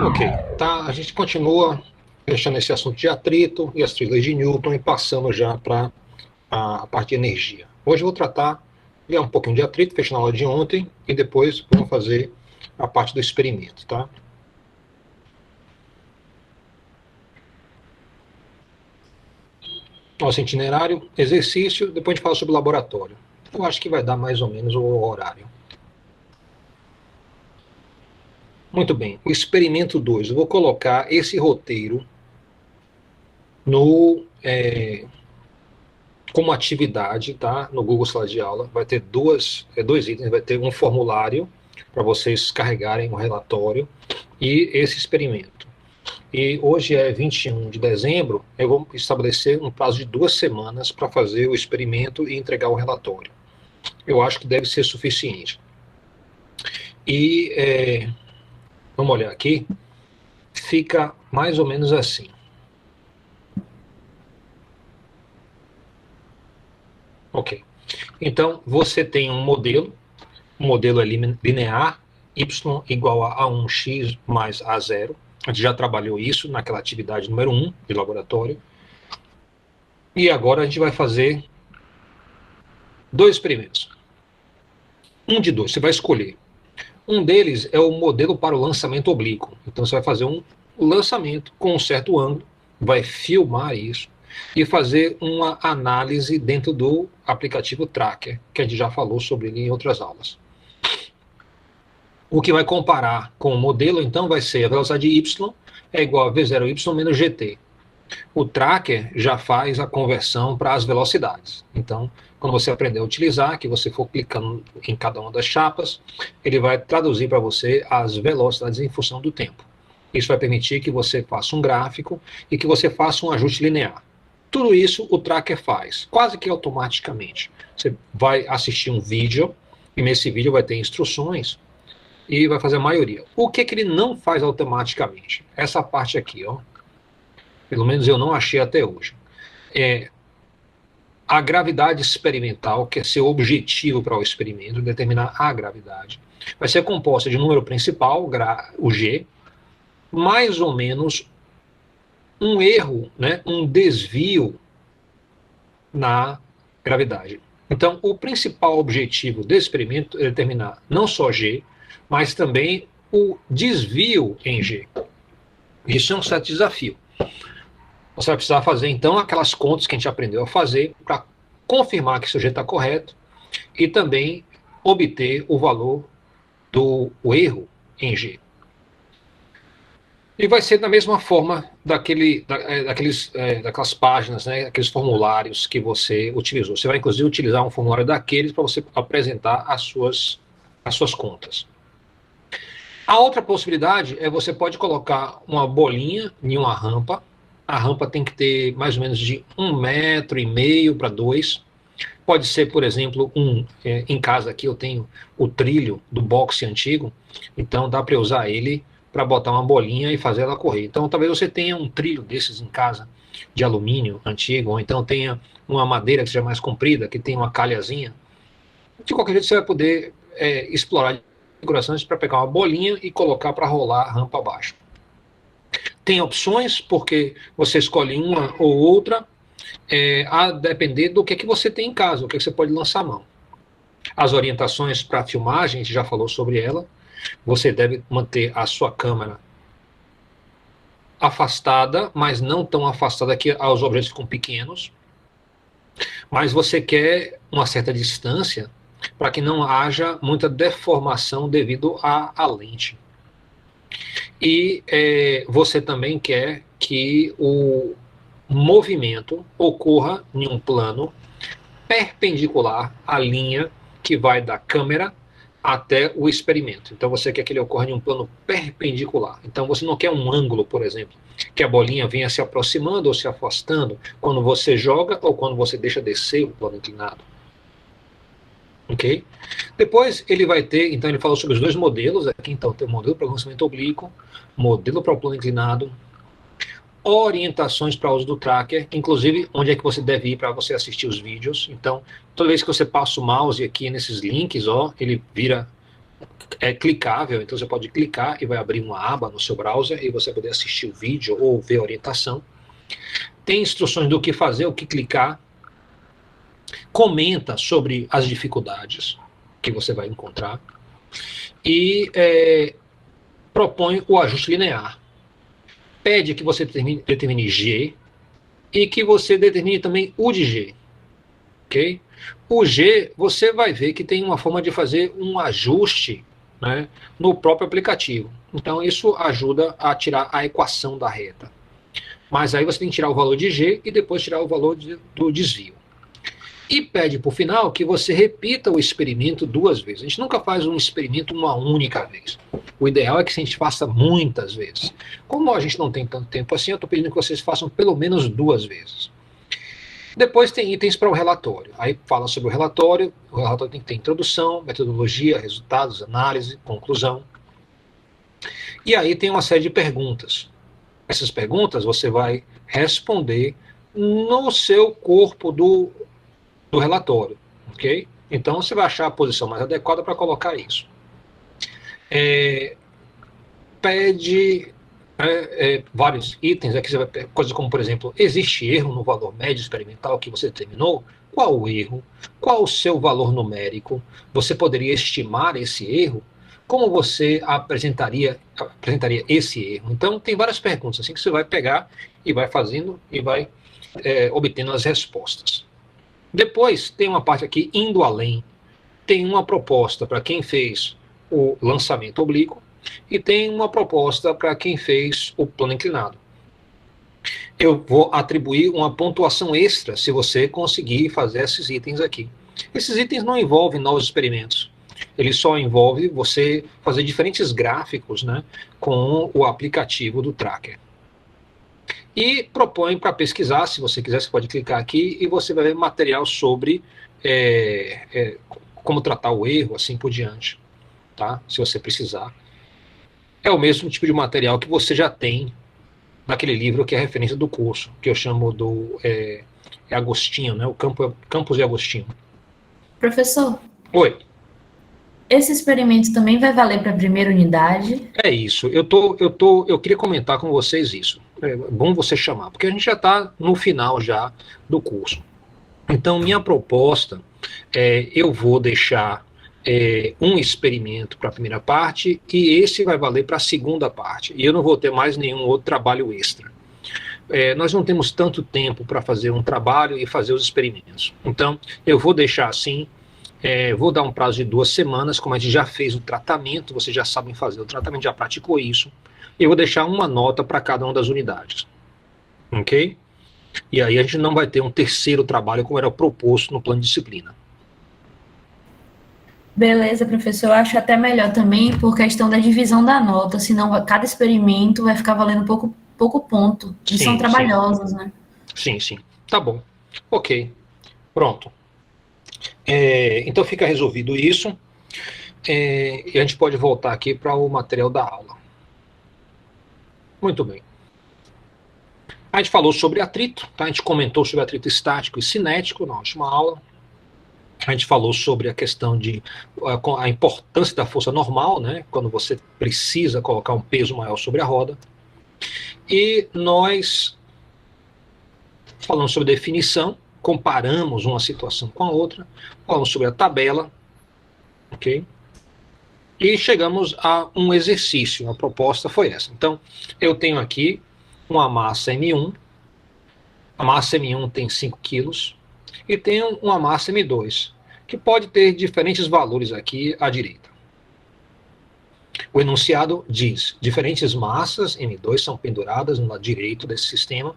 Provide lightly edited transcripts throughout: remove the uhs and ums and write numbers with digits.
Ok, tá, a gente continua fechando esse assunto de atrito e as três leis de Newton e passando já para a parte de energia. Hoje eu vou tratar um pouquinho de atrito, fechando a aula de ontem, e depois vamos fazer a parte do experimento, tá? Nosso itinerário, exercício, depois a gente fala sobre o laboratório. Eu acho que vai dar mais ou menos o horário. Muito bem, o experimento 2. Eu vou colocar esse roteiro no como atividade, tá? No Google Sala de Aula. Vai ter dois itens, vai ter um formulário para vocês carregarem um relatório e esse experimento. E hoje é 21 de dezembro, eu vou estabelecer um prazo de 2 semanas para fazer o experimento e entregar o relatório. Eu acho que deve ser suficiente. E vamos olhar aqui, fica mais ou menos assim. Ok. Então, você tem um modelo é linear, y igual a 1x mais a0. A gente já trabalhou isso naquela atividade número 1 de laboratório. E agora a gente vai fazer dois experimentos. Um de dois, você vai escolher. Um deles é o modelo para o lançamento oblíquo. Então você vai fazer um lançamento com um certo ângulo, vai filmar isso e fazer uma análise dentro do aplicativo Tracker, que a gente já falou sobre ele em outras aulas. O que vai comparar com o modelo, então, vai ser a velocidade y é igual a v0y menos gt. O tracker já faz a conversão para as velocidades. Então, quando você aprender a utilizar, que você for clicando em cada uma das chapas, ele vai traduzir para você as velocidades em função do tempo. Isso vai permitir que você faça um gráfico e que você faça um ajuste linear. Tudo isso o tracker faz, quase que automaticamente. Você vai assistir um vídeo, e nesse vídeo vai ter instruções, e vai fazer a maioria. O que ele não faz automaticamente? Essa parte aqui, ó. Pelo menos eu não achei até hoje. A gravidade experimental, que é seu objetivo para o experimento, determinar a gravidade, vai ser composta de um número principal, o g, mais ou menos um erro, né, um desvio na gravidade. Então, o principal objetivo desse experimento é determinar não só g, mas também o desvio em g. Isso é um certo desafio. Você vai precisar fazer, então, aquelas contas que a gente aprendeu a fazer para confirmar que seu g está correto e também obter o valor do erro em g. E vai ser da mesma forma daquelas páginas, né, aqueles formulários que você utilizou. Você vai, inclusive, utilizar um formulário daqueles para você apresentar as suas contas. A outra possibilidade é você pode colocar uma bolinha em uma rampa. A rampa tem que ter mais ou menos de 1,5 metros para 2. Pode ser, por exemplo, em casa aqui eu tenho o trilho do boxe antigo, então dá para eu usar ele para botar uma bolinha e fazer ela correr. Então talvez você tenha um trilho desses em casa, de alumínio antigo, ou então tenha uma madeira que seja mais comprida, que tenha uma calhazinha. De qualquer jeito você vai poder explorar configurações para pegar uma bolinha e colocar para rolar a rampa abaixo. Tem opções, porque você escolhe uma ou outra, a depender do que você tem em casa, o que você pode lançar a mão. As orientações para filmagem, a gente já falou sobre ela. Você deve manter a sua câmera afastada, mas não tão afastada que os objetos ficam pequenos. Mas você quer uma certa distância para que não haja muita deformação devido à lente. E você também quer que o movimento ocorra em um plano perpendicular à linha que vai da câmera até o experimento. Então você quer que ele ocorra em um plano perpendicular. Então você não quer um ângulo, por exemplo, que a bolinha venha se aproximando ou se afastando quando você joga ou quando você deixa descer o plano inclinado. Ok? Depois ele vai ter, então ele falou sobre os dois modelos aqui, então tem o modelo para o lançamento oblíquo, modelo para o plano inclinado, orientações para o uso do tracker, inclusive onde é que você deve ir para você assistir os vídeos. Então, toda vez que você passa o mouse aqui nesses links, ó, ele vira é clicável, então você pode clicar e vai abrir uma aba no seu browser e você vai poder assistir o vídeo ou ver a orientação. Tem instruções do que fazer, o que clicar. Comenta sobre as dificuldades que você vai encontrar e propõe o ajuste linear. Pede que você determine G e que você determine também o de G. Okay? O G, você vai ver que tem uma forma de fazer um ajuste, né, no próprio aplicativo. Então, isso ajuda a tirar a equação da reta. Mas aí você tem que tirar o valor de G e depois tirar o valor do desvio. E pede, por final, que você repita o experimento 2 vezes. A gente nunca faz um experimento uma única vez. O ideal é que a gente faça muitas vezes. Como a gente não tem tanto tempo assim, eu estou pedindo que vocês façam pelo menos 2 vezes. Depois tem itens para o relatório. Aí fala sobre o relatório tem que ter introdução, metodologia, resultados, análise, conclusão. E aí tem uma série de perguntas. Essas perguntas você vai responder no seu corpo do relatório, ok? Então você vai achar a posição mais adequada para colocar isso. Pede vários itens, aqui você vai ter coisas como, por exemplo, existe erro no valor médio experimental que você determinou? Qual o erro? Qual o seu valor numérico? Você poderia estimar esse erro? Como você apresentaria esse erro? Então, tem várias perguntas assim que você vai pegar e vai fazendo e vai obtendo as respostas. Depois, tem uma parte aqui, indo além. Tem uma proposta para quem fez o lançamento oblíquo e tem uma proposta para quem fez o plano inclinado. Eu vou atribuir uma pontuação extra se você conseguir fazer esses itens aqui. Esses itens não envolvem novos experimentos. Ele só envolve você fazer diferentes gráficos, né, com o aplicativo do Tracker. E propõe para pesquisar, se você quiser, você pode clicar aqui e você vai ver material sobre como tratar o erro, assim por diante, tá? Se você precisar. É o mesmo tipo de material que você já tem naquele livro que é a referência do curso, que eu chamo do Agostinho, né? O Campos e Agostinho. Professor, Oi. esse experimento também vai valer para a primeira unidade? É isso. Eu queria comentar com vocês isso. É bom você chamar, porque a gente já está no final já do curso. Então, minha proposta eu vou deixar um experimento para a primeira parte e esse vai valer para a segunda parte. E eu não vou ter mais nenhum outro trabalho extra. Nós não temos tanto tempo para fazer um trabalho e fazer os experimentos. Então, eu vou deixar assim. Vou dar um prazo de 2 semanas, como a gente já fez o tratamento, vocês já sabem fazer o tratamento, já praticou isso. Eu vou deixar uma nota para cada uma das unidades. Ok? E aí a gente não vai ter um terceiro trabalho como era proposto no plano de disciplina. Beleza, professor. Eu acho até melhor também por questão da divisão da nota, senão cada experimento vai ficar valendo pouco ponto. E são trabalhosos, né? Sim, sim. Tá bom. Ok. Pronto. Então fica resolvido isso. E a gente pode voltar aqui para o material da aula. Muito bem. A gente falou sobre atrito, tá? A gente comentou sobre atrito estático e cinético na última aula. A gente falou sobre a questão de a importância da força normal, né? Quando você precisa colocar um peso maior sobre a roda. E nós falamos sobre definição, comparamos uma situação com a outra, falamos sobre a tabela, ok? E chegamos a um exercício, a proposta foi essa. Então, eu tenho aqui uma massa M1, a massa M1 tem 5 quilos, e tenho uma massa M2, que pode ter diferentes valores aqui à direita. O enunciado diz, diferentes massas M2 são penduradas no lado direito desse sistema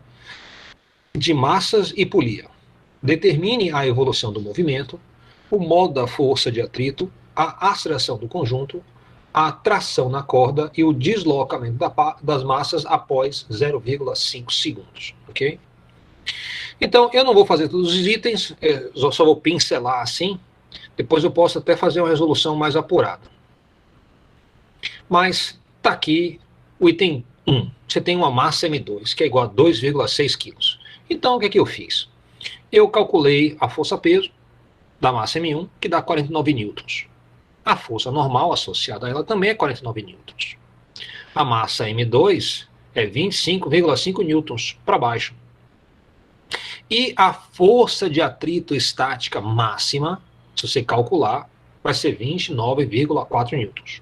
de massas e polia. Determine a evolução do movimento, o modo da força de atrito, a aceleração do conjunto, a tração na corda e o deslocamento das massas após 0,5 segundos, ok? Então, eu não vou fazer todos os itens, só vou pincelar assim, depois eu posso até fazer uma resolução mais apurada. Mas está aqui o item 1. Você tem uma massa M2, que é igual a 2,6 quilos. Então, o que é que eu fiz? Eu calculei a força-peso da massa M1, que dá 49 newtons. A força normal associada a ela também é 49 newtons. A massa M2 é 25,5 newtons para baixo. E a força de atrito estática máxima, se você calcular, vai ser 29,4 newtons.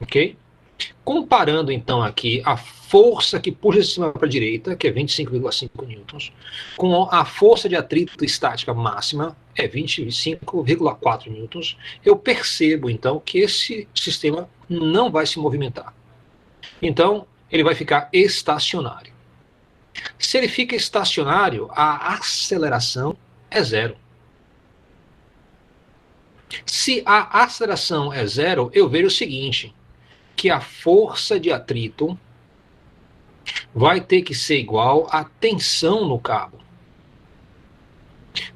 Ok? Comparando, então, aqui a força que puxa de cima para a direita, que é 25,5 newtons, com a força de atrito estática máxima, é 25,4 newtons, eu percebo, então, que esse sistema não vai se movimentar. Então, ele vai ficar estacionário. Se ele fica estacionário, a aceleração é zero. Se a aceleração é zero, eu vejo o seguinte, que a força de atrito vai ter que ser igual à tensão no cabo.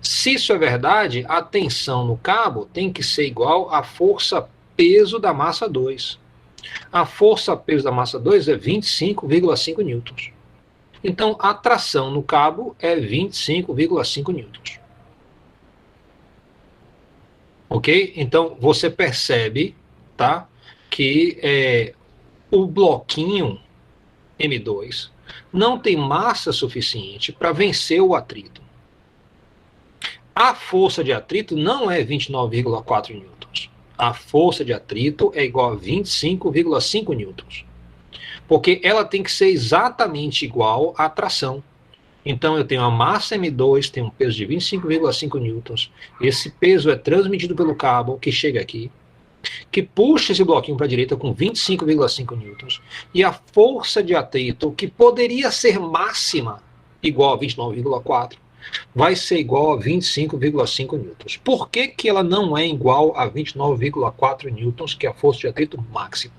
Se isso é verdade, a tensão no cabo tem que ser igual à força-peso da massa 2. A força-peso da massa 2 é 25,5 newtons. Então, a tração no cabo é 25,5 newtons. Ok? Então, você percebe, tá, que o bloquinho M2 não tem massa suficiente para vencer o atrito. A força de atrito não é 29,4 newtons. A força de atrito é igual a 25,5 newtons. Porque ela tem que ser exatamente igual à tração. Então eu tenho a massa M2, tem um peso de 25,5 newtons. Esse peso é transmitido pelo cabo que chega aqui, que puxa esse bloquinho para a direita com 25,5 newtons. E a força de atrito, que poderia ser máxima, igual a 29,4, vai ser igual a 25,5 newtons. Por que que ela não é igual a 29,4 newtons, que é a força de atrito máxima?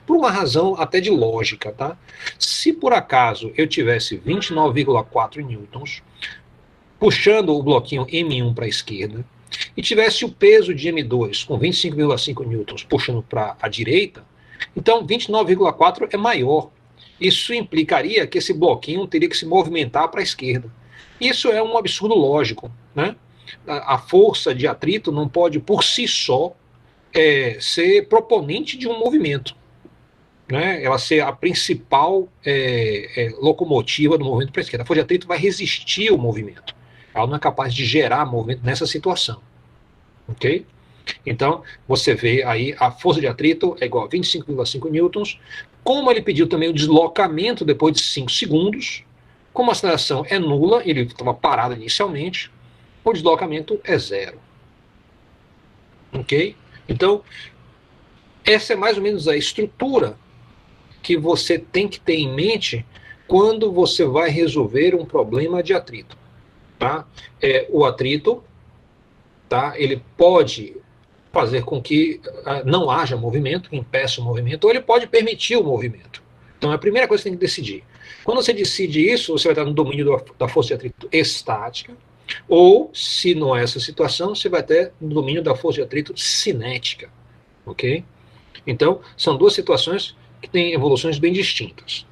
Por uma razão até de lógica, tá? Se por acaso eu tivesse 29,4 newtons, puxando o bloquinho M1 para a esquerda, e tivesse o peso de M2 com 25,5 newtons puxando para a direita, então 29,4 é maior. Isso implicaria que esse bloquinho teria que se movimentar para a esquerda. Isso é um absurdo lógico, né? A força de atrito não pode, por si só, ser proponente de um movimento, né? Ela ser a principal locomotiva do movimento para a esquerda. A força de atrito vai resistir ao movimento. Ela não é capaz de gerar movimento nessa situação. Ok? Então, você vê aí a força de atrito é igual a 25,5 newtons. Como ele pediu também o deslocamento depois de 5 segundos, como a aceleração é nula, ele estava parado inicialmente, o deslocamento é zero. Ok? Então, essa é mais ou menos a estrutura que você tem que ter em mente quando você vai resolver um problema de atrito. Tá? O atrito, tá? Ele pode fazer com que não haja movimento, que impeça o movimento, ou ele pode permitir o movimento. Então, é a primeira coisa que você tem que decidir. Quando você decide isso, você vai estar no domínio da força de atrito estática, ou, se não é essa situação, você vai ter no domínio da força de atrito cinética. Ok? Então, são duas situações que têm evoluções bem distintas.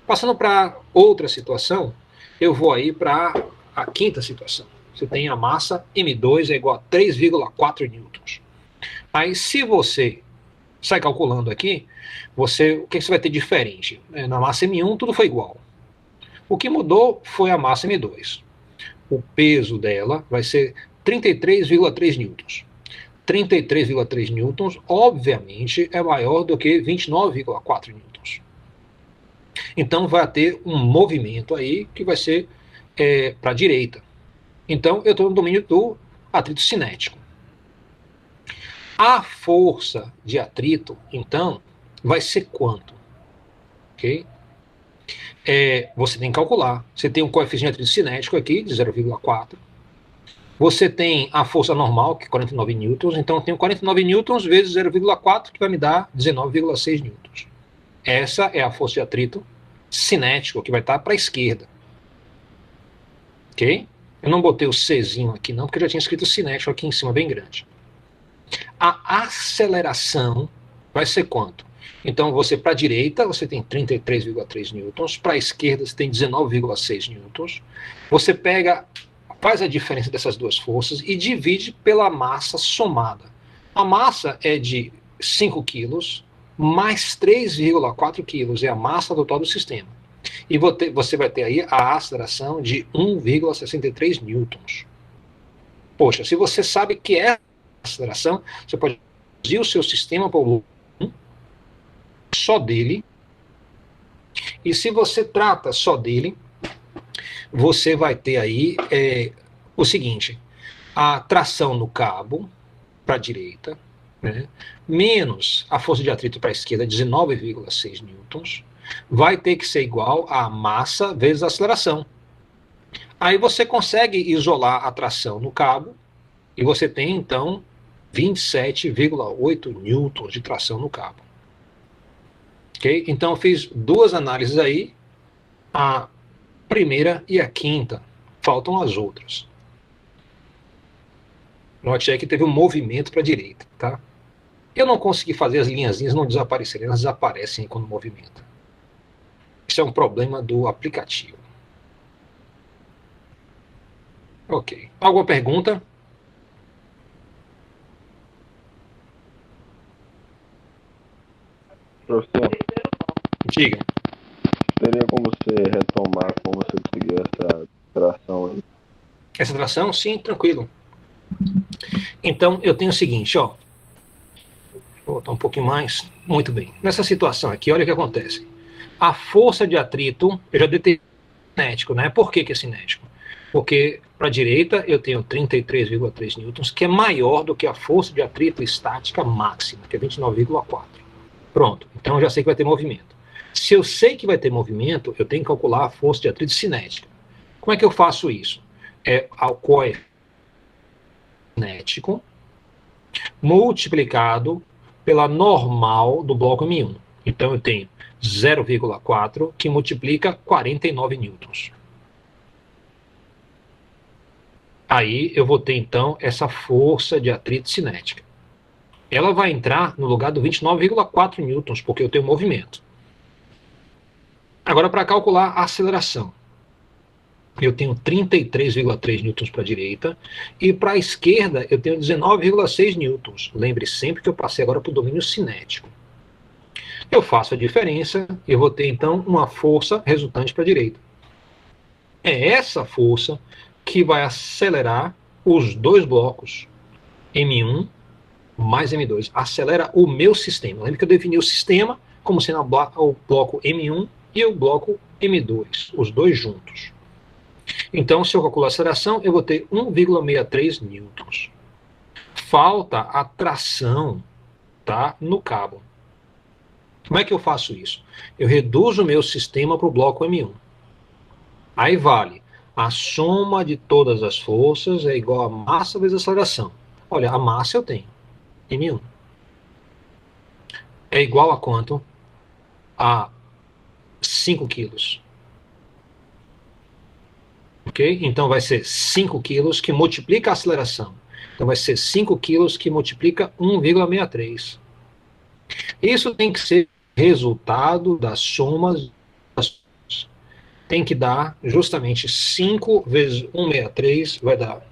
Passando para outra situação, eu vou aí para a quinta situação. Você tem a massa M2 é igual a 3,4 newtons. Aí, se você sai calculando aqui, o que você vai ter diferente? Na massa M1 tudo foi igual. O que mudou foi a massa M2. O peso dela vai ser 33,3 newtons. 33,3 newtons, obviamente, é maior do que 29,4 newtons. Então, vai ter um movimento aí que vai ser para a direita. Então, eu estou no domínio do atrito cinético. A força de atrito, então, vai ser quanto? Ok? Você tem que calcular. Você tem um coeficiente de atrito cinético aqui, de 0,4. Você tem a força normal, que é 49 newtons. Então, eu tenho 49 newtons vezes 0,4, que vai me dar 19,6 newtons. Essa é a força de atrito cinético, que vai estar para a esquerda. Ok? Eu não botei o Czinho aqui não, porque eu já tinha escrito cinético aqui em cima, bem grande. A aceleração vai ser quanto? Então, para a direita, você tem 33,3 newtons. Para a esquerda, você tem 19,6 newtons. Você faz a diferença dessas duas forças e divide pela massa somada. A massa é de 5 quilos, mais 3,4 quilos é a massa total do sistema. E você vai ter aí a aceleração de 1,63 newtons. Poxa, se você sabe que é a aceleração, você pode reduzir o seu sistema para o só dele. E se você trata só dele, você vai ter aí o seguinte: a tração no cabo para a direita, né, menos a força de atrito para a esquerda, 19,6 newtons, vai ter que ser igual a massa vezes a aceleração. Aí você consegue isolar a tração no cabo e você tem, então, 27,8 newtons de tração no cabo. Ok? Então, eu fiz duas análises aí, a primeira e a quinta. Faltam as outras. Note aí que teve um movimento para a direita, tá? Eu não consegui fazer as linhazinhas não desaparecerem, elas desaparecem quando movimenta. Isso é um problema do aplicativo. Ok. Alguma pergunta? Professor, Diga. teria como você retomar como você conseguiu essa tração aí? Essa tração? Sim, tranquilo. Então, eu tenho o seguinte, ó. Vou botar um pouquinho mais. Muito bem. Nessa situação aqui, olha o que acontece. A força de atrito, eu já determinei cinético, né? Por que é cinético? Porque para a direita eu tenho 33,3 newtons, que é maior do que a força de atrito estática máxima, que é 29,4. Pronto. Então eu já sei que vai ter movimento. Se eu sei que vai ter movimento, eu tenho que calcular a força de atrito cinética. Como é que eu faço isso? É o coeficiente cinético multiplicado pela normal do bloco M1. Então eu tenho 0,4 que multiplica 49 newtons. Aí eu vou ter então essa força de atrito cinética. Ela vai entrar no lugar do 29,4 newtons, porque eu tenho movimento. Agora, para calcular a aceleração, eu tenho 33,3 newtons para a direita e para a esquerda eu tenho 19,6 newtons. Lembre sempre que eu passei agora para o domínio cinético. Eu faço a diferença e eu vou ter então uma força resultante para a direita. É essa força que vai acelerar os dois blocos, M1 mais M2. Acelera o meu sistema. Lembra que eu defini o sistema como sendo o bloco M1 e o bloco M2, os dois juntos. Então, se eu calcular a aceleração, eu vou ter 1,63 newtons. Falta a tração, tá, no cabo. Como é que eu faço isso? Eu reduzo o meu sistema para o bloco M1. Aí vale, a soma de todas as forças é igual a massa vezes a aceleração. Olha, a massa eu tenho, M1. É igual a quanto? A 5 quilos. Ok? Então vai ser 5 quilos que multiplica a aceleração. Então vai ser 5 quilos que multiplica 1,63. Isso tem que ser resultado das somas das forças. Tem que dar justamente 5 vezes 1,63 vai dar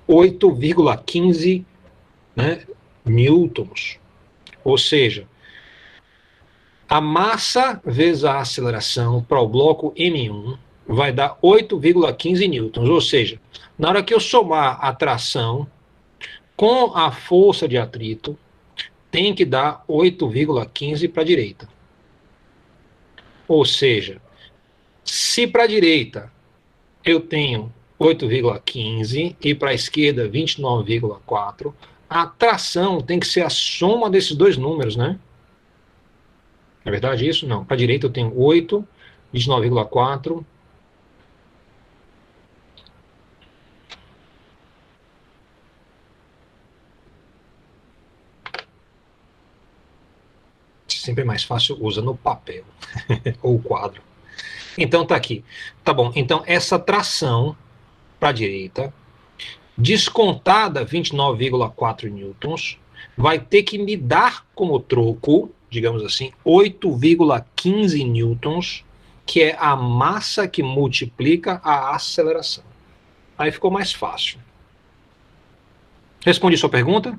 8,15, né, newtons. Ou seja, a massa vezes a aceleração para o bloco M1 vai dar 8,15 newtons. Ou seja, na hora que eu somar a tração com a força de atrito, tem que dar 8,15 para a direita. Ou seja, se para a direita eu tenho 8,15 e para a esquerda 29,4, a tração tem que ser a soma desses dois números, né? É verdade isso? Não. Para a direita eu tenho 8, 29,4. Sempre é mais fácil, usa no papel ou quadro. Então tá aqui. Tá bom, então essa tração para a direita, descontada 29,4 newtons, vai ter que me dar como troco, digamos assim, 8,15 newtons, que é a massa que multiplica a aceleração. Aí ficou mais fácil. Respondi sua pergunta?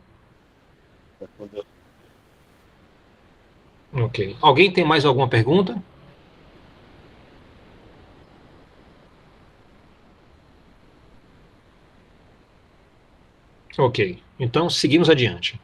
Respondeu. Ok. Alguém tem mais alguma pergunta? Ok. Então, seguimos adiante.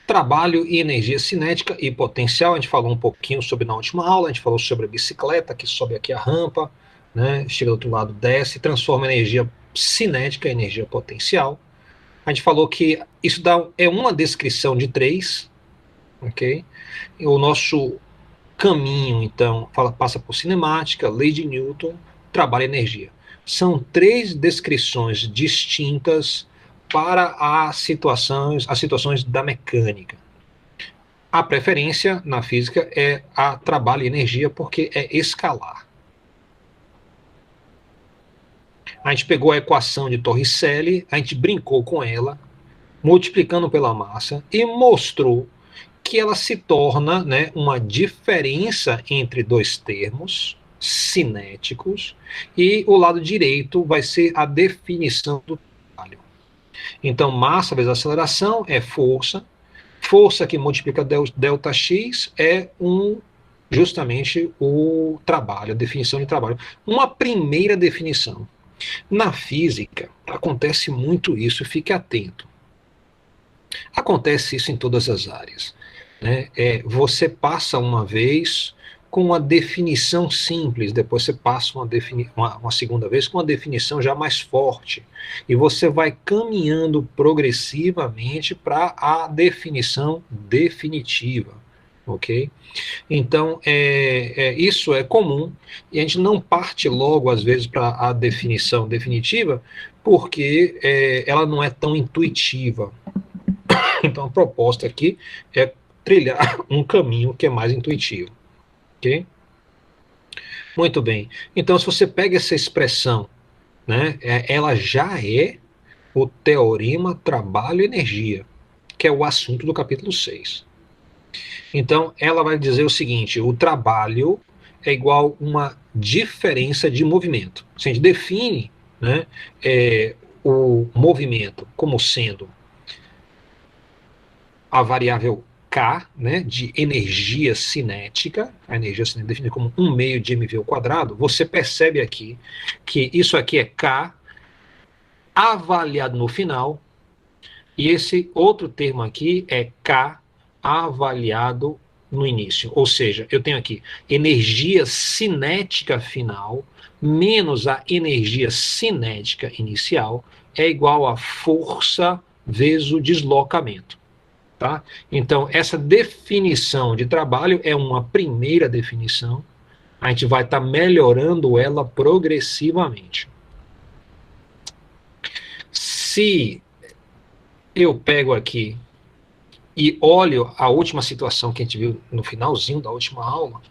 Trabalho e energia cinética e potencial. A gente falou um pouquinho sobre na última aula. A gente falou sobre a bicicleta que sobe aqui a rampa, né? Chega do outro lado, desce, transforma energia cinética em energia potencial. A gente falou que isso é uma descrição de três, ok? E o nosso caminho, então, passa por cinemática, lei de Newton, trabalho e energia. São três descrições distintas para as situações da mecânica. A preferência na física é a trabalho e energia porque é escalar. A gente pegou a equação de Torricelli, a gente brincou com ela, multiplicando pela massa e mostrou que ela se torna, né, uma diferença entre dois termos cinéticos e o lado direito vai ser a definição do trabalho. Então, massa vezes aceleração é força. Força que multiplica delta x é justamente o trabalho, a definição de trabalho. Uma primeira definição. Na física, acontece muito isso, fique atento. Acontece isso em todas as áreas. Né? Você passa uma vez com uma definição simples, depois você passa uma segunda vez com uma definição já mais forte, e você vai caminhando progressivamente para a definição definitiva, ok? Então, isso é comum, e a gente não parte logo, às vezes, para a definição definitiva, porque ela não é tão intuitiva. Então, a proposta aqui é trilhar um caminho que é mais intuitivo. Ok? Muito bem. Então, se você pega essa expressão, né, ela já é o teorema trabalho-energia, que é o assunto do capítulo 6. Então, ela vai dizer o seguinte: o trabalho é igual uma diferença de movimento. Se a gente define, né, o movimento como sendo a variável K, né, de energia cinética, a energia cinética é definida como 1 meio de mv ao quadrado, você percebe aqui que isso aqui é K avaliado no final, e esse outro termo aqui é K avaliado no início. Ou seja, eu tenho aqui energia cinética final menos a energia cinética inicial é igual a força vezes o deslocamento. Tá? Então, essa definição de trabalho é uma primeira definição, a gente vai estar melhorando ela progressivamente. Se eu pego aqui e olho a última situação que a gente viu no finalzinho da última aula,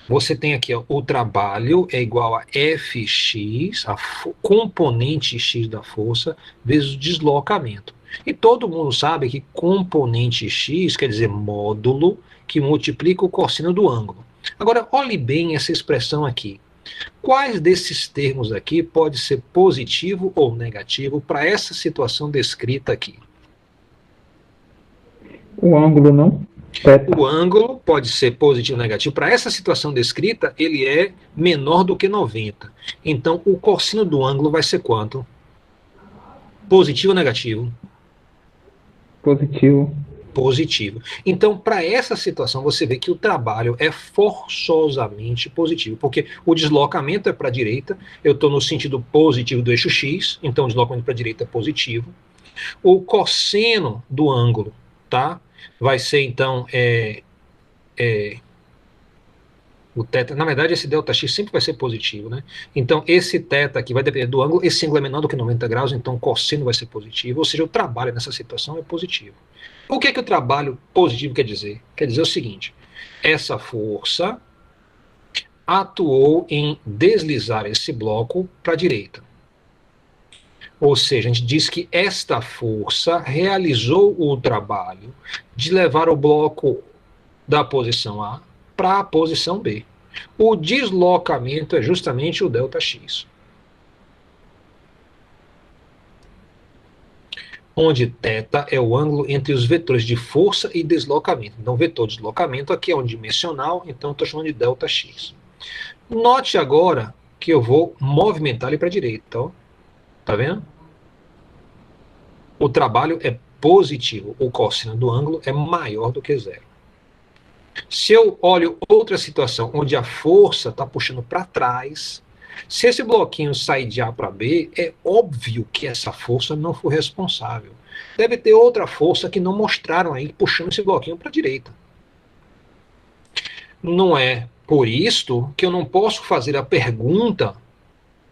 você tem aqui, ó, o trabalho é igual a Fx, a componente x da força, vezes o deslocamento. E todo mundo sabe que componente x quer dizer módulo que multiplica o cosseno do ângulo. Agora, olhe bem essa expressão aqui. Quais desses termos aqui pode ser positivo ou negativo para essa situação descrita aqui? O ângulo não? O ângulo pode ser positivo ou negativo. Para essa situação descrita, ele é menor do que 90. Então, o cosseno do ângulo vai ser quanto? Positivo ou negativo? Positivo. Positivo. Então, para essa situação, você vê que o trabalho é forçosamente positivo, porque o deslocamento é para a direita, eu estou no sentido positivo do eixo X, então o deslocamento para a direita é positivo. O cosseno do ângulo, tá? Vai ser, então, o θ, na verdade, esse ΔX sempre vai ser positivo, né? Então, esse θ aqui vai depender do ângulo, esse ângulo é menor do que 90 graus, então o cosseno vai ser positivo, ou seja, o trabalho nessa situação é positivo. O que o trabalho positivo quer dizer? Quer dizer o seguinte: essa força atuou em deslizar esse bloco para a direita. Ou seja, a gente diz que esta força realizou o trabalho de levar o bloco da posição A para a posição B. O deslocamento é justamente o ΔX. onde θ é o ângulo entre os vetores de força e deslocamento. Então, o vetor de deslocamento aqui é um dimensional, então eu estou chamando de ΔX. Note agora que eu vou movimentar ele para a direita. Ó. Tá vendo? O trabalho é positivo. O cosseno do ângulo é maior do que zero. Se eu olho outra situação onde a força está puxando para trás, se esse bloquinho sair de A para B, é óbvio que essa força não foi responsável. Deve ter outra força que não mostraram aí, puxando esse bloquinho para a direita. Não é por isto que eu não posso fazer a pergunta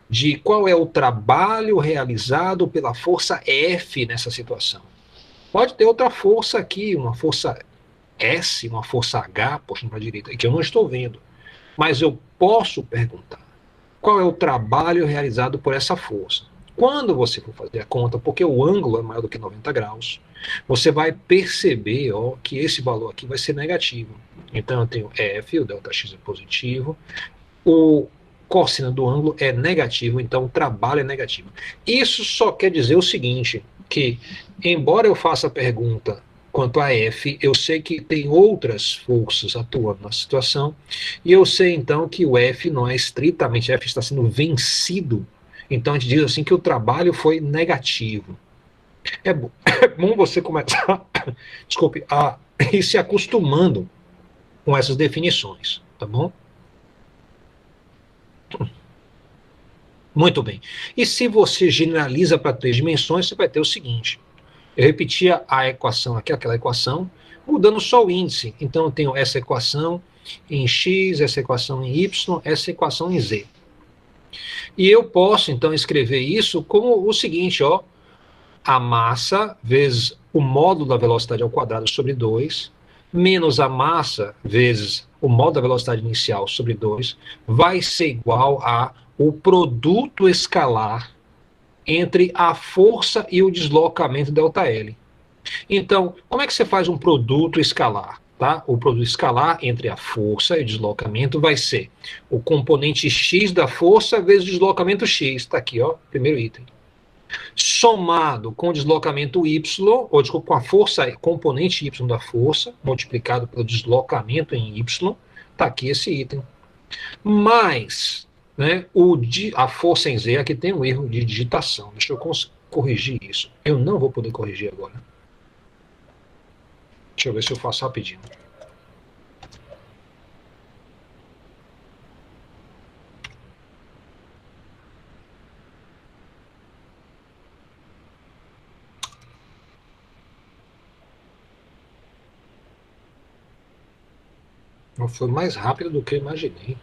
de qual é o trabalho realizado pela força F nessa situação. Pode ter outra força aqui, uma força S, uma força H, puxando para a direita, que eu não estou vendo. Mas eu posso perguntar qual é o trabalho realizado por essa força. Quando você for fazer a conta, porque o ângulo é maior do que 90 graus, você vai perceber que esse valor aqui vai ser negativo. Então eu tenho F, o ΔX é positivo, o cosseno do ângulo é negativo, então o trabalho é negativo. Isso só quer dizer o seguinte, que embora eu faça a pergunta quanto a F, eu sei que tem outras forças atuando na situação, e eu sei então que o F não é estritamente, F está sendo vencido, então a gente diz assim que o trabalho foi negativo. É bom você começar, desculpe, a ir se acostumando com essas definições, tá bom? Muito bem. E se você generaliza para 3 dimensões, você vai ter o seguinte. Eu repetia a equação aqui, aquela equação, mudando só o índice. Então eu tenho essa equação em x, essa equação em y, essa equação em z. E eu posso então escrever isso como o seguinte, a massa vezes o módulo da velocidade ao quadrado sobre 2, menos a massa vezes o módulo da velocidade inicial sobre 2, vai ser igual a o produto escalar entre a força e o deslocamento ΔL. Então, como é que você faz um produto escalar? Tá? O produto escalar entre a força e o deslocamento vai ser o componente x da força vezes o deslocamento x. Está aqui, primeiro item. Somado com o deslocamento y, ou desculpa, com a força, componente y da força, multiplicado pelo deslocamento em y, está aqui esse item. Mais a força em Z, aqui tem um erro de digitação. Deixa eu corrigir isso. Eu não vou poder corrigir agora. Deixa eu ver se eu faço rapidinho. Foi mais rápido do que eu imaginei.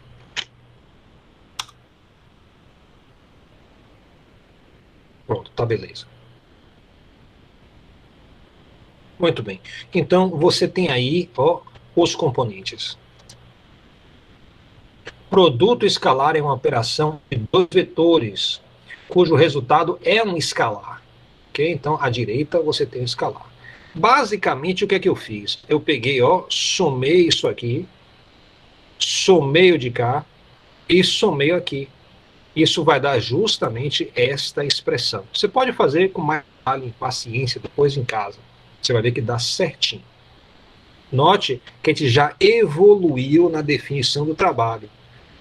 Pronto, tá beleza. Muito bem. Então, você tem aí os componentes. Produto escalar é uma operação de 2 vetores, cujo resultado é um escalar. Okay? Então, à direita você tem o escalar. Basicamente, o que é que eu fiz? Eu peguei, somei isso aqui, somei o de cá e somei aqui. Isso vai dar justamente esta expressão. Você pode fazer com mais paciência depois em casa. Você vai ver que dá certinho. Note que a gente já evoluiu na definição do trabalho.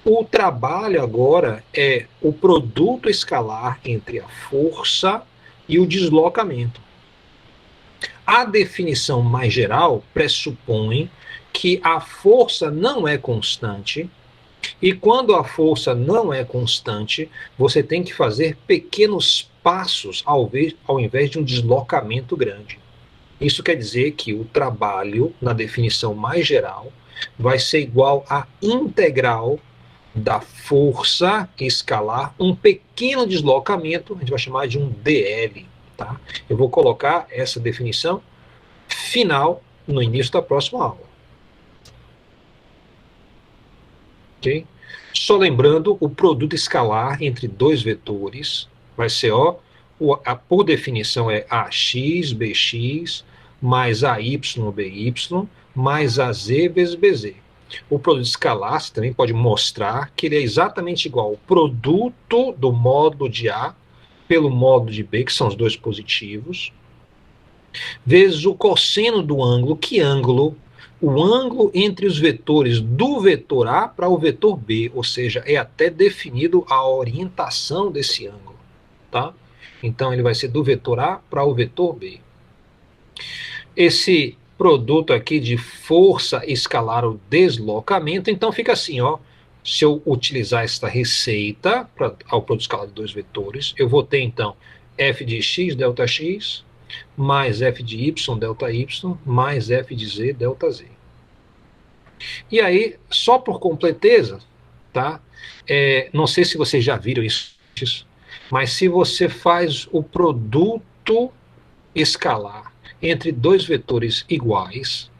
O trabalho agora é o produto escalar entre a força e o deslocamento. A definição mais geral pressupõe que a força não é constante, e quando a força não é constante, você tem que fazer pequenos passos ao invés de um deslocamento grande. Isso quer dizer que o trabalho, na definição mais geral, vai ser igual à integral da força escalar, um pequeno deslocamento, a gente vai chamar de um dl. Tá? Eu vou colocar essa definição final no início da próxima aula. Okay? Só lembrando, o produto escalar entre 2 vetores vai ser, por definição, é AX, BX, mais AY, BY, mais AZ vezes BZ. O produto escalar, você também pode mostrar que ele é exatamente igual ao produto do módulo de A pelo módulo de B, que são os 2 positivos, vezes o cosseno do ângulo. Que ângulo? O ângulo entre os vetores do vetor A para o vetor B, ou seja, é até definido a orientação desse ângulo, tá? Então, ele vai ser do vetor A para o vetor B. Esse produto aqui de força escalar o deslocamento, então fica assim, ó. Se eu utilizar esta receita ao produto escalar de dois vetores, eu vou ter, então, f de x, delta x, mais f de y, delta y, mais f de z, delta z. E aí, só por completeza, tá? Não sei se vocês já viram isso, mas se você faz o produto escalar entre dois vetores iguais,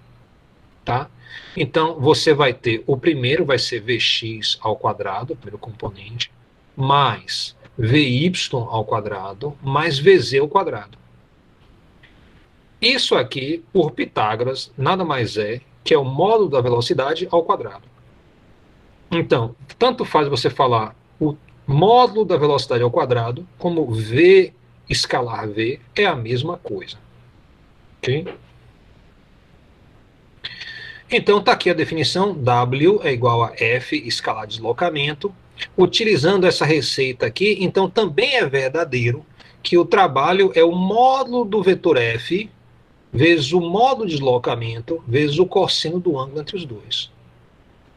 tá? Então, você vai ter, o primeiro vai ser Vx ao quadrado, primeiro componente, mais Vy ao quadrado, mais Vz ao quadrado. Isso aqui, por Pitágoras, nada mais é que é o módulo da velocidade ao quadrado. Então, tanto faz você falar o módulo da velocidade ao quadrado, como V escalar V é a mesma coisa. Ok? Então, está aqui a definição, W é igual a F escalar deslocamento. Utilizando essa receita aqui, então também é verdadeiro que o trabalho é o módulo do vetor F vezes o módulo de deslocamento vezes o cosseno do ângulo entre os dois.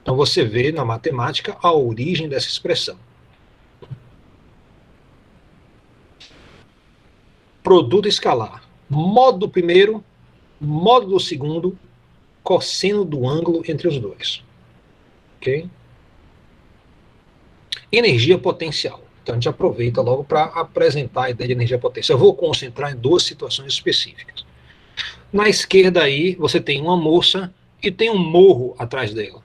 Então, você vê na matemática a origem dessa expressão. Produto escalar. Módulo do primeiro, módulo do segundo, cosseno do ângulo entre os dois. Ok? Energia potencial. Então, a gente aproveita logo para apresentar a ideia de energia potencial. Eu vou concentrar em duas situações específicas. Na esquerda aí, você tem uma moça e tem um morro atrás dela.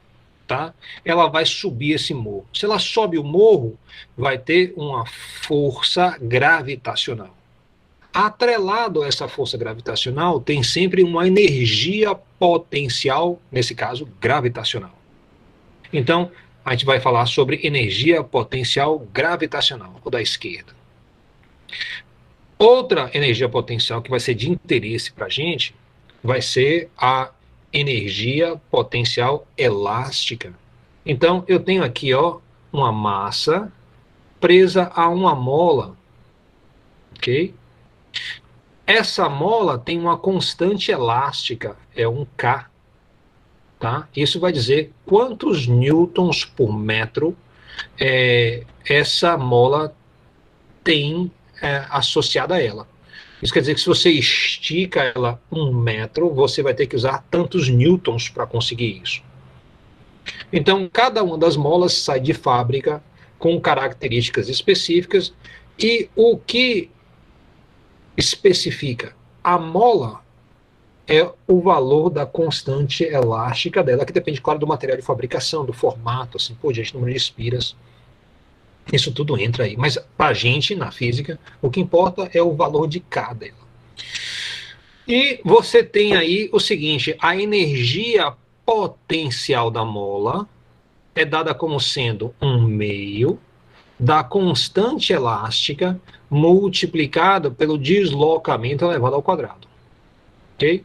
Tá? Ela vai subir esse morro. Se ela sobe o morro, vai ter uma força gravitacional. Atrelado a essa força gravitacional, tem sempre uma energia potencial, nesse caso, gravitacional. Então, a gente vai falar sobre energia potencial gravitacional, ou da esquerda. Outra energia potencial que vai ser de interesse para a gente vai ser a energia potencial elástica. Então, eu tenho aqui, ó, uma massa presa a uma mola, ok? Essa mola tem uma constante elástica, é um K, tá? Isso vai dizer quantos newtons por metro essa mola tem associada a ela. Isso quer dizer que se você estica ela 1 metro, você vai ter que usar tantos newtons para conseguir isso. Então, cada uma das molas sai de fábrica com características específicas e o que especifica a mola é o valor da constante elástica dela, que depende, claro, do material de fabricação, do formato, assim por diante, número de espiras. Isso tudo entra aí. Mas para a gente, na física, o que importa é o valor de K dela. E você tem aí o seguinte, a energia potencial da mola é dada como sendo 1/2 da constante elástica multiplicada pelo deslocamento elevado ao quadrado. Ok?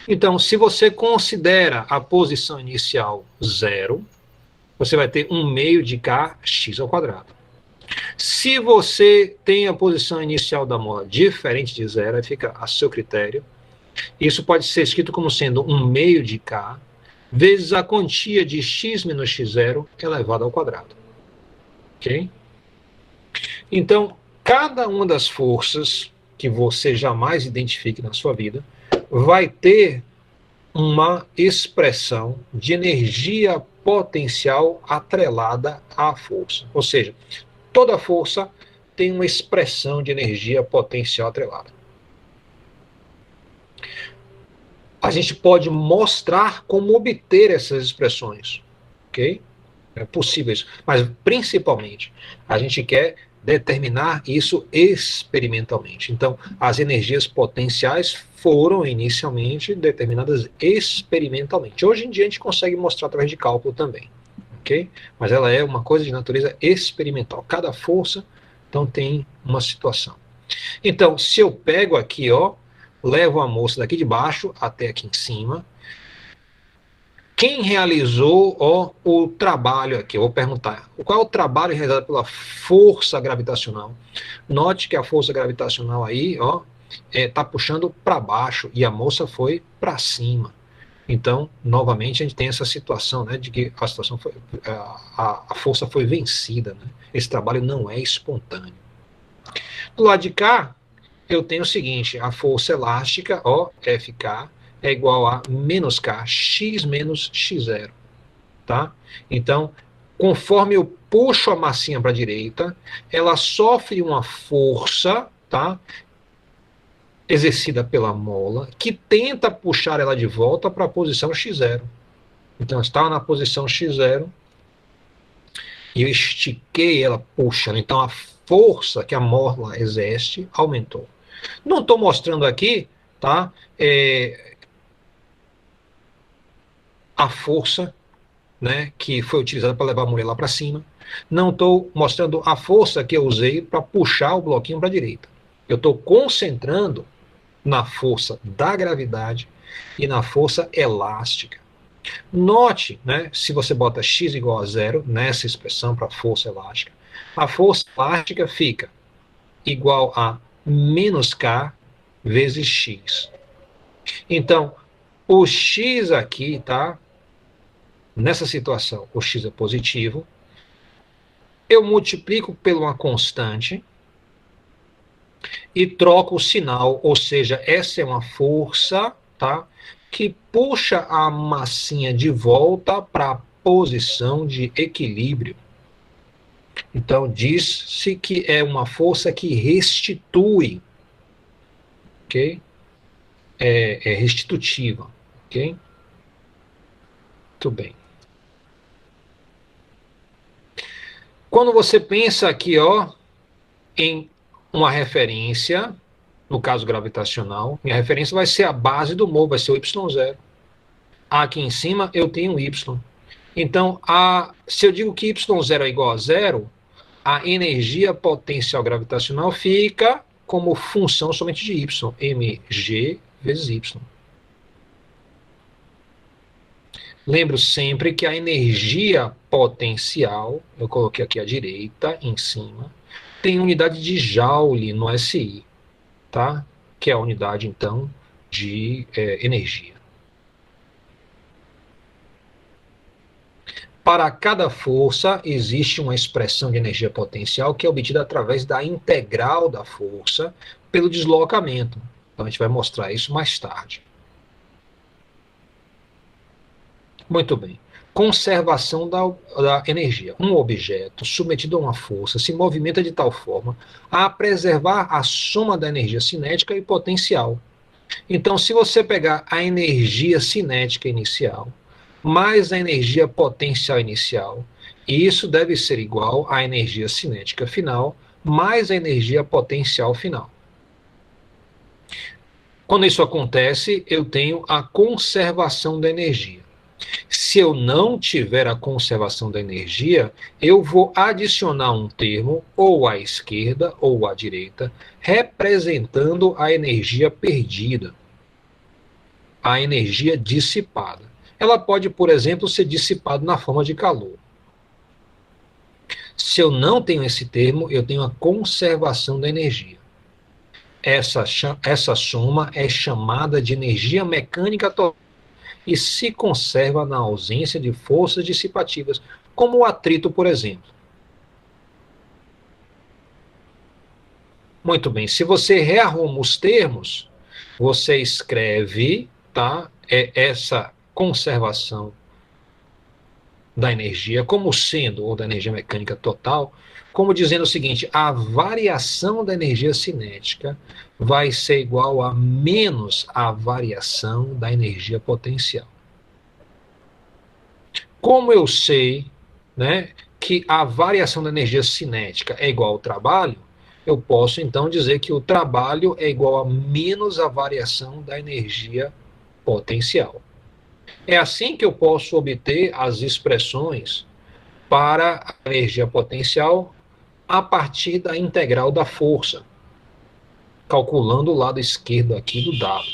Então, se você considera a posição inicial 0, você vai ter 1/2 de kx ao quadrado. Se você tem a posição inicial da mola diferente de 0, aí fica a seu critério. Isso pode ser escrito como sendo 1/2 de k vezes a quantia de x menos x0 elevado ao quadrado. Ok? Então, cada uma das forças que você jamais identifique na sua vida vai ter uma expressão de energia potencial atrelada à força. Ou seja, toda força tem uma expressão de energia potencial atrelada. A gente pode mostrar como obter essas expressões, ok? É possível isso, mas principalmente a gente quer determinar isso experimentalmente. Então, as energias potenciais foram inicialmente determinadas experimentalmente. Hoje em dia a gente consegue mostrar através de cálculo também, ok? Mas ela é uma coisa de natureza experimental. Cada força, então, tem uma situação. Então, se eu pego aqui, ó, levo a moça daqui de baixo até aqui em cima. Quem realizou o trabalho aqui? Eu vou perguntar. Qual é o trabalho realizado pela força gravitacional? Note que a força gravitacional aí está puxando para baixo e a moça foi para cima. Então, novamente, a gente tem essa situação, né, de que a situação foi, a força foi vencida. Né? Esse trabalho não é espontâneo. Do lado de cá, eu tenho o seguinte, a força elástica, FK, é igual a menos K, x menos x0, tá? Então, conforme eu puxo a massinha para a direita, ela sofre uma força, tá? Exercida pela mola, que tenta puxar ela de volta para a posição x0. Então, está na posição x0 e eu estiquei ela puxando. Então, a força que a mola exerce aumentou. Não estou mostrando aqui, tá? A força, né, que foi utilizada para levar a mulher lá para cima. Não estou mostrando a força que eu usei para puxar o bloquinho para a direita. Eu estou concentrando na força da gravidade e na força elástica. Note, né, se você bota x igual a 0 nessa expressão para força elástica, a força elástica fica igual a menos K vezes x. Então, o x aqui, tá? Nessa situação, o x é positivo. Eu multiplico por uma constante e troco o sinal, ou seja, essa é uma força, tá? Que puxa a massinha de volta para a posição de equilíbrio. Então, diz-se que é uma força que restitui, ok? É restitutiva, ok? Muito bem. Quando você pensa aqui, em uma referência, no caso gravitacional, minha referência vai ser a base do mol, vai ser o y0. Aqui em cima eu tenho y. Então, se eu digo que y0 é igual a 0, a energia potencial gravitacional fica como função somente de y, mg vezes y. Lembro sempre que a energia potencial, eu coloquei aqui à direita, em cima, tem unidade de Joule no SI, tá? Que é a unidade, então, de energia. Para cada força, existe uma expressão de energia potencial que é obtida através da integral da força pelo deslocamento. Então, a gente vai mostrar isso mais tarde. Muito bem. Conservação da energia. Um objeto submetido a uma força se movimenta de tal forma a preservar a soma da energia cinética e potencial. Então, se você pegar a energia cinética inicial mais a energia potencial inicial, isso deve ser igual à energia cinética final mais a energia potencial final. Quando isso acontece, eu tenho a conservação da energia. Se eu não tiver a conservação da energia, eu vou adicionar um termo, ou à esquerda ou à direita, representando a energia perdida, a energia dissipada. Ela pode, por exemplo, ser dissipada na forma de calor. Se eu não tenho esse termo, eu tenho a conservação da energia. Essa soma é chamada de energia mecânica total e se conserva na ausência de forças dissipativas, como o atrito, por exemplo. Muito bem, se você rearruma os termos, você escreve, tá, essa conservação da energia como sendo, ou da energia mecânica total, como dizendo o seguinte: a variação da energia cinética vai ser igual a menos a variação da energia potencial. Como eu sei, né, que a variação da energia cinética é igual ao trabalho, eu posso então dizer que o trabalho é igual a menos a variação da energia potencial. É assim que eu posso obter as expressões para a energia potencial a partir da integral da força. calculando o lado esquerdo aqui do W.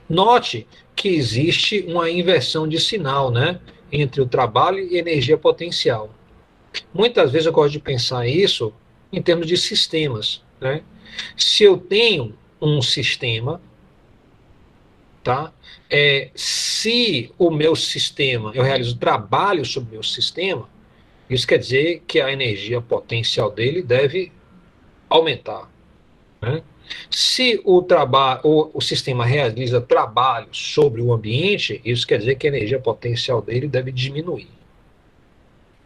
Note que existe uma inversão de sinal, né, entre o trabalho e energia potencial. Muitas vezes eu gosto de pensar isso em termos de sistemas, né? Se eu tenho um sistema, tá? Se o meu sistema, eu realizo trabalho sobre o meu sistema, isso quer dizer que a energia potencial dele deve aumentar, né? Se o sistema realiza trabalho sobre o ambiente, isso quer dizer que a energia potencial dele deve diminuir.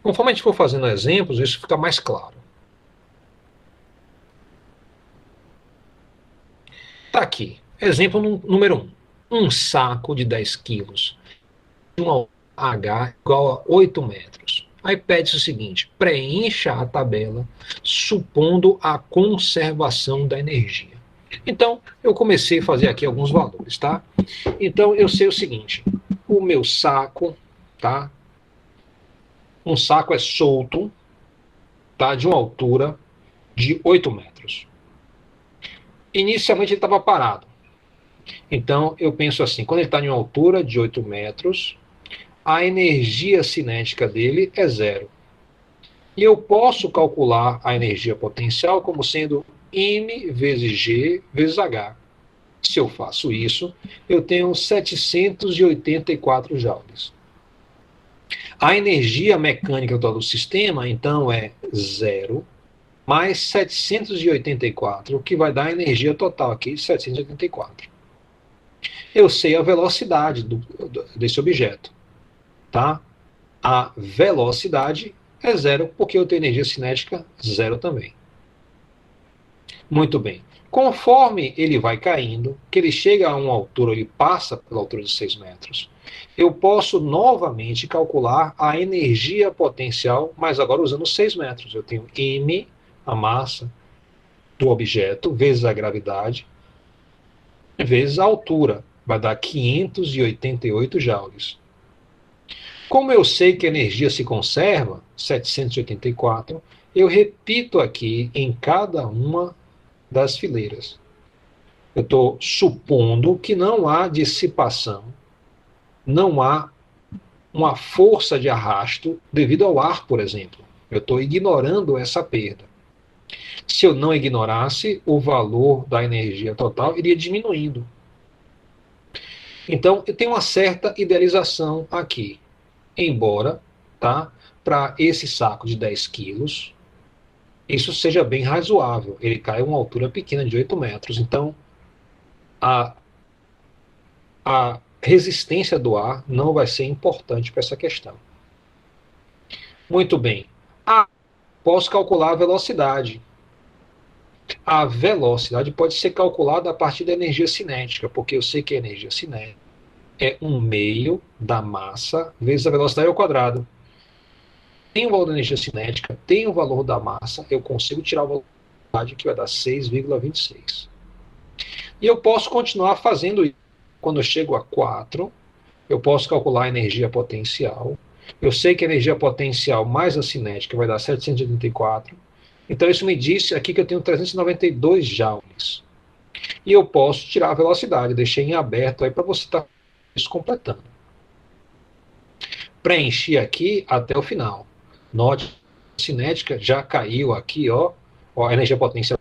Conforme a gente for fazendo exemplos, isso fica mais claro. Tá aqui. Exemplo número 1. Um saco de 10 quilos de uma H igual a 8 metros. Aí pede o seguinte: preencha a tabela supondo a conservação da energia. Então, eu comecei a fazer aqui alguns valores, tá? Então, eu sei o seguinte: o meu saco, tá? Um saco é solto, tá? De uma altura de 8 metros. Inicialmente ele estava parado. Então, eu penso assim: quando ele está em uma altura de 8 metros, a energia cinética dele é zero. E eu posso calcular a energia potencial como sendo M vezes G vezes H. Se eu faço isso, eu tenho 784 joules. A energia mecânica total do sistema, então, é zero mais 784, o que vai dar a energia total aqui de 784. Eu sei a velocidade desse objeto, tá? A velocidade é zero, porque eu tenho energia cinética zero também. Muito bem. Conforme ele vai caindo, que ele chega a uma altura, ele passa pela altura de 6 metros, eu posso novamente calcular a energia potencial, mas agora usando 6 metros. Eu tenho M, a massa do objeto, vezes a gravidade, vezes a altura. Vai dar 588 joules. Como eu sei que a energia se conserva, 784, eu repito aqui em cada uma das fileiras. Eu estou supondo que não há dissipação, não há uma força de arrasto devido ao ar, por exemplo. Eu estou ignorando essa perda. Se eu não ignorasse, o valor da energia total iria diminuindo. Então, eu tenho uma certa idealização aqui. Embora, tá, para esse saco de 10 quilos, isso seja bem razoável. Ele cai a uma altura pequena de 8 metros. Então, a resistência do ar não vai ser importante para essa questão. Muito bem. Posso calcular a velocidade. A velocidade pode ser calculada a partir da energia cinética, porque eu sei que a energia cinética é 1/2 da massa vezes a velocidade ao quadrado. Tem o valor da energia cinética, tem o valor da massa, eu consigo tirar o valor da velocidade, que vai dar 6,26. E eu posso continuar fazendo isso. Quando eu chego a 4, eu posso calcular a energia potencial. Eu sei que a energia potencial mais a cinética vai dar 784. Então isso me disse aqui que eu tenho 392 joules. E eu posso tirar a velocidade, deixei em aberto aí para você estar isso completando. Preenchi aqui até o final. Note, a cinética já caiu aqui, ó, a energia potencial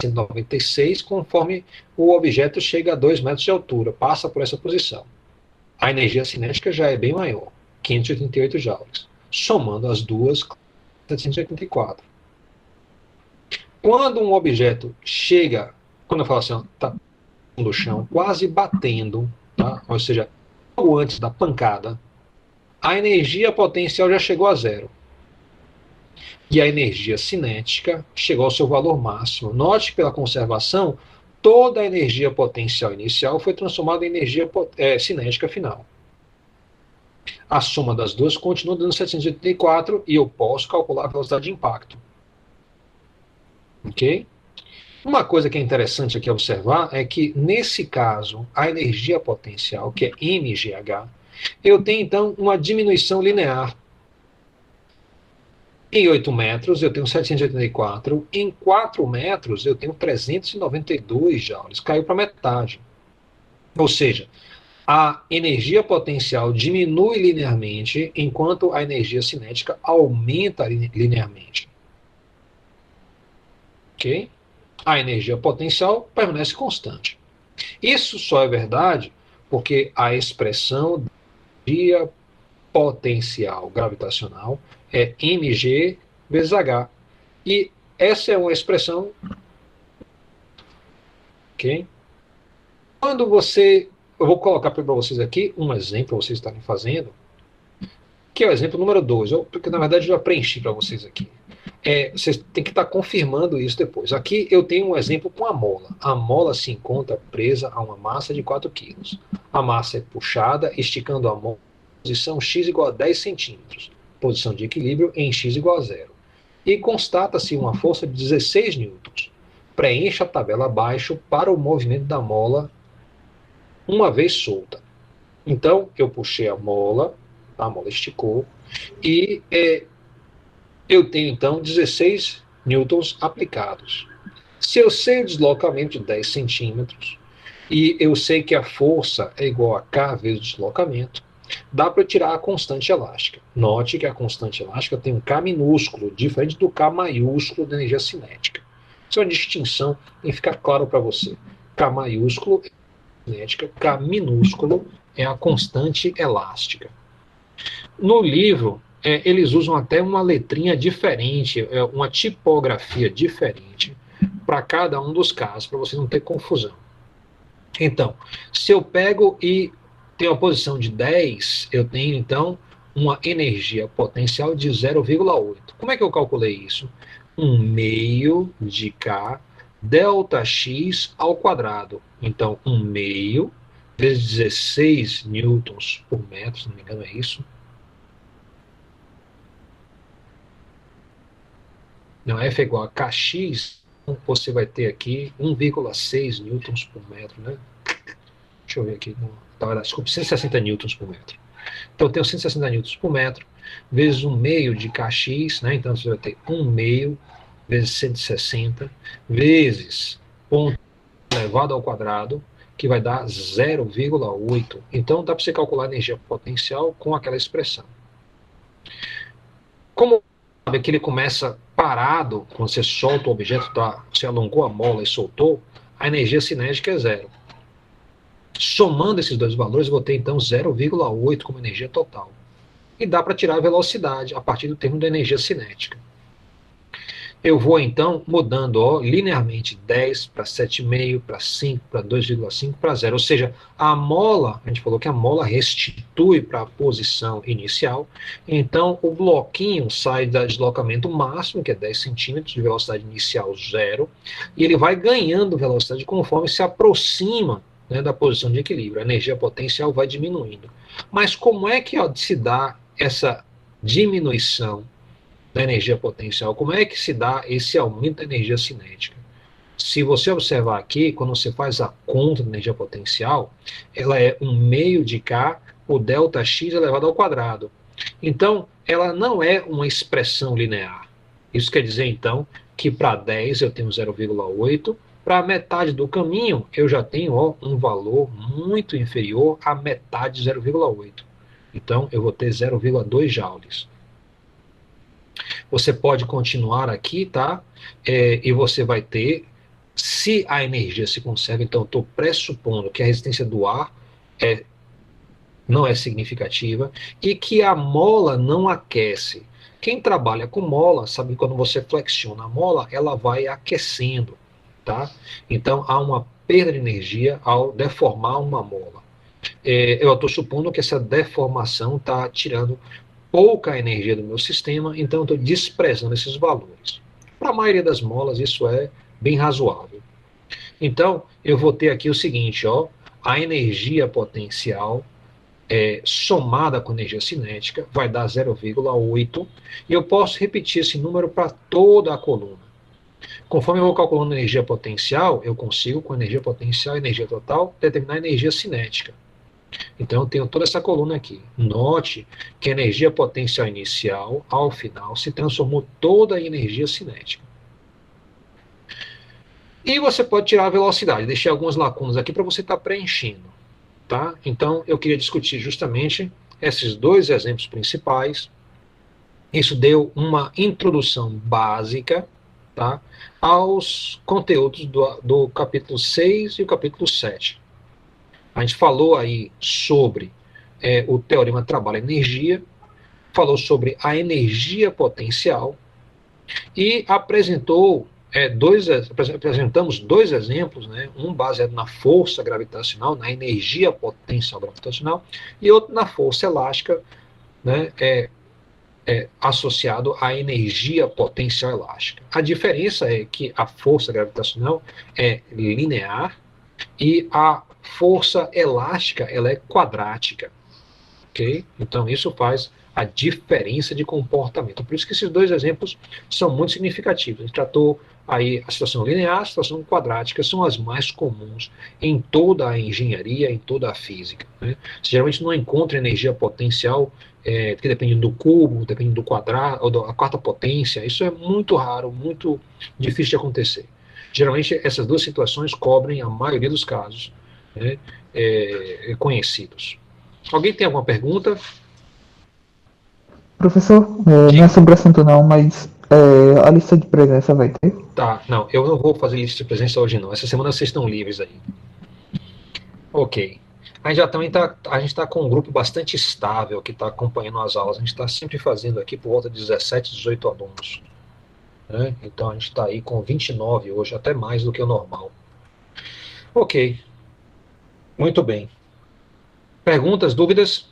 196, conforme o objeto chega a 2 metros de altura, passa por essa posição. A energia cinética já é bem maior, 588 joules. Somando as duas, 784. Quando um objeto chega, quando eu falo assim, está no chão, quase batendo, tá? Ou seja, logo antes da pancada, a energia potencial já chegou a zero. E a energia cinética chegou ao seu valor máximo. Note que pela conservação, toda a energia potencial inicial foi transformada em energia cinética final. A soma das duas continua dando 784 e eu posso calcular a velocidade de impacto. Ok? Uma coisa que é interessante aqui observar é que, nesse caso, a energia potencial, que é mgh, eu tenho então uma diminuição linear. Em 8 metros eu tenho 784, em 4 metros eu tenho 392 joules, caiu para metade. Ou seja, a energia potencial diminui linearmente, enquanto a energia cinética aumenta linearmente. Ok? A energia potencial permanece constante. Isso só é verdade porque a expressão de energia potencial gravitacional é mg vezes h. E essa é uma expressão, ok? Quando você, eu vou colocar para vocês aqui um exemplo para vocês estarem fazendo, que é o exemplo número 2, porque na verdade eu já preenchi para vocês aqui. Vocês têm que estar confirmando isso depois. Aqui eu tenho um exemplo com a mola. A mola se encontra presa a uma massa de 4 kg. A massa é puxada, esticando a mola em posição x igual a 10 centímetros. Posição de equilíbrio em x igual a 0. E constata-se uma força de 16 newtons. Preencha a tabela abaixo para o movimento da mola uma vez solta. Então, eu puxei a mola esticou, e eu tenho, então, 16 newtons aplicados. Se eu sei o deslocamento de 10 centímetros, e eu sei que a força é igual a K vezes o deslocamento, dá para eu tirar a constante elástica. Note que a constante elástica tem um K minúsculo, diferente do K maiúsculo da energia cinética. Isso é uma distinção, tem que ficar claro para você. K maiúsculo é a cinética, K minúsculo é a constante elástica. No livro, eles usam até uma letrinha diferente, uma tipografia diferente para cada um dos casos, para você não ter confusão. Então, se eu pego e tenho a posição de 10, eu tenho, então, uma energia potencial de 0,8. Como é que eu calculei isso? 1 meio de K delta X ao quadrado. Então, 1 meio vezes 16 newtons por metro, se não me engano é isso. Não, F é igual a Kx, então você vai ter aqui 1,6 newtons por metro, né? Deixa eu ver aqui, desculpe, 160 newtons por metro. Então eu tenho 160 newtons por metro, vezes 1 meio de Kx, né? Então você vai ter 1 meio vezes 160, vezes ponto elevado ao quadrado, que vai dar 0,8. Então dá para você calcular a energia potencial com aquela expressão. Como sabe que ele começa parado, quando você solta o objeto, você alongou a mola e soltou, a energia cinética é 0. Somando esses dois valores, eu vou ter então 0,8 como energia total. E dá para tirar a velocidade a partir do termo da energia cinética. Eu vou então mudando linearmente 10 para 7,5, para 5, para 2,5, para 0. Ou seja, a mola, a gente falou que a mola restitui para a posição inicial. Então, o bloquinho sai do deslocamento máximo, que é 10 centímetros, de velocidade inicial 0, e ele vai ganhando velocidade conforme se aproxima, né, da posição de equilíbrio. A energia potencial vai diminuindo. Mas como é que se dá essa diminuição da energia potencial? Como é que se dá esse aumento da energia cinética? Se você observar aqui, quando você faz a conta da energia potencial, ela é 1 meio de K por delta X elevado ao quadrado. Então, ela não é uma expressão linear. Isso quer dizer, então, que para 10 eu tenho 0,8, para metade do caminho eu já tenho um valor muito inferior à metade de 0,8. Então, eu vou ter 0,2 joules. Você pode continuar aqui, tá? E você vai ter, se a energia se conserva, então eu estou pressupondo que a resistência do ar não é significativa e que a mola não aquece. Quem trabalha com mola sabe que quando você flexiona a mola, ela vai aquecendo, tá? Então há uma perda de energia ao deformar uma mola. Eu estou supondo que essa deformação está tirando pouca energia do meu sistema, então eu estou desprezando esses valores. Para a maioria das molas, isso é bem razoável. Então, eu vou ter aqui o seguinte, a energia potencial somada com a energia cinética vai dar 0,8, e eu posso repetir esse número para toda a coluna. Conforme eu vou calculando a energia potencial, eu consigo, com a energia potencial e energia total, determinar a energia cinética. Então, eu tenho toda essa coluna aqui. Note que a energia potencial inicial, ao final, se transformou toda em energia cinética. E você pode tirar a velocidade. Deixei algumas lacunas aqui para você estar preenchendo. Tá? Então, eu queria discutir justamente esses dois exemplos principais. Isso deu uma introdução básica, tá, aos conteúdos do capítulo 6 e o capítulo 7. A gente falou aí sobre o teorema trabalho-energia, falou sobre a energia potencial e apresentamos dois exemplos, né, um baseado na força gravitacional, na energia potencial gravitacional, e outro na força elástica, né, associado à energia potencial elástica. A diferença é que a força gravitacional é linear e a força elástica ela é quadrática. Okay? Então, isso faz a diferença de comportamento. Por isso que esses dois exemplos são muito significativos. A gente tratou aí a situação linear, a situação quadrática, são as mais comuns em toda a engenharia, em toda a física. Né? Você geralmente não encontra energia potencial que depende do cubo, depende do quadrado, ou da quarta potência. Isso é muito raro, muito difícil de acontecer. Geralmente, essas duas situações cobrem a maioria dos casos, né, conhecidos. Alguém tem alguma pergunta? Professor, não é sobre o assunto não, mas a lista de presença vai ter? Tá, não, eu não vou fazer lista de presença hoje não. Essa semana vocês estão livres aí. Ok. A gente está com um grupo bastante estável que está acompanhando as aulas. A gente está sempre fazendo aqui por volta de 17, 18 alunos. Né? Então a gente está aí com 29 hoje, até mais do que o normal. Ok. Muito bem. Perguntas, dúvidas?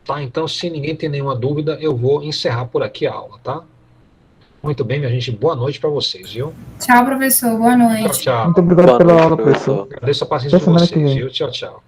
Tá, então se ninguém tem nenhuma dúvida, eu vou encerrar por aqui a aula, tá? Muito bem, minha gente, boa noite para vocês, viu? Tchau, professor, boa noite. Tchau, tchau. Muito obrigado pela aula, professor. Agradeço a paciência de vocês, viu? Tchau, tchau.